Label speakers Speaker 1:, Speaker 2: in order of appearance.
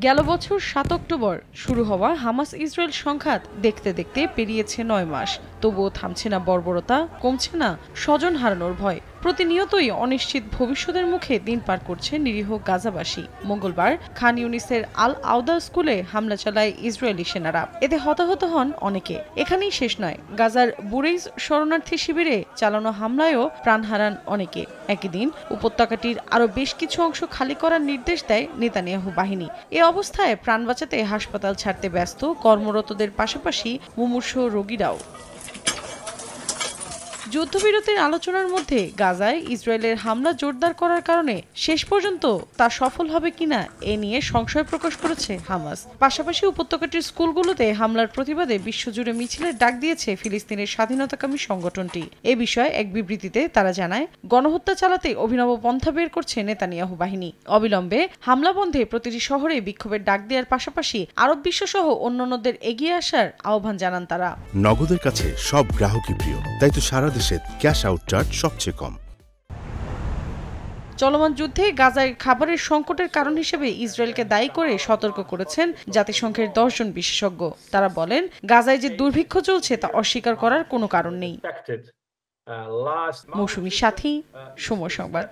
Speaker 1: গেল বছর ৭ অক্টোবর শুরু হওয়া হামাস ইসরায়েল সংঘাত দেখতে দেখতে পেরিয়েছে ৯ মাস। তবুও থামছে না বর্বরতা, কমছে না স্বজন হারানোর ভয়। প্রতিনিয়তই অনিশ্চিত ভবিষ্যতের মুখে দিন পার করছে নিরীহ গাজাবাসী। মঙ্গলবার খান ইউনিসের আল আউদা স্কুলে হামলা চালায় ইসরায়েলি সেনারা। এতে হতাহত হন অনেকে। এখানেই শেষ নয়, গাজার বুরেইজ শরণার্থী শিবিরে চালানো হামলায়ও প্রাণ হারান অনেকে। একই দিন উপত্যকাটির আরও বেশ কিছু অংশ খালি করার নির্দেশ দেয় নেতানিয়াহু বাহিনী। এ অবস্থায় প্রাণ বাঁচাতে হাসপাতাল ছাড়তে ব্যস্ত কর্মরতদের পাশাপাশি মুমূর্ষু রোগীরাও। যুদ্ধবিরতির আলোচনার মধ্যে গাজায় ইসরায়েলের হামলা জোরদার করার কারণে শেষ পর্যন্ত তা সফল হবে কিনা এ নিয়ে সংশয় প্রকাশ করেছে হামাস। পাশাপাশি উপত্যকাটির স্কুলগুলোতে হামলার প্রতিবাদে বিশ্বজুড়ে মিছিলের ডাক দিয়েছে ফিলিস্তিনের স্বাধীনতাকামী সংগঠনটি। এ বিষয়ে এক বিবৃতিতে তারা জানায়, গণহত্যা চালাতে অভিনব পন্থা বের করছে নেতানিয়াহু বাহিনী। অবিলম্বে হামলা বন্ধে প্রতিটি শহরে বিক্ষোভের ডাক দেওয়ার পাশাপাশি আরব বিশ্বসহ অন্যান্যদের এগিয়ে আসার আহ্বান জানান তারা।
Speaker 2: নগদের কাছে সব গ্রাহকই প্রিয়, তাই তো সারা দেশে ক্যাশ আউট চার্জ সবচেয়ে কম।
Speaker 1: চলমান যুদ্ধে গাজায় খাবারের সংকটের কারণ হিসেবে ইসরায়েলকে দায়ী করে সতর্ক করেছেন জাতিসংঘের 10 জন বিশেষজ্ঞ। তারা বলেন, গাজায় যে দুর্ভিক্ষ চলছে তা অস্বীকার করার কোনো কারণ নেই। মৌসুমী সাথী, সময় সংবাদ।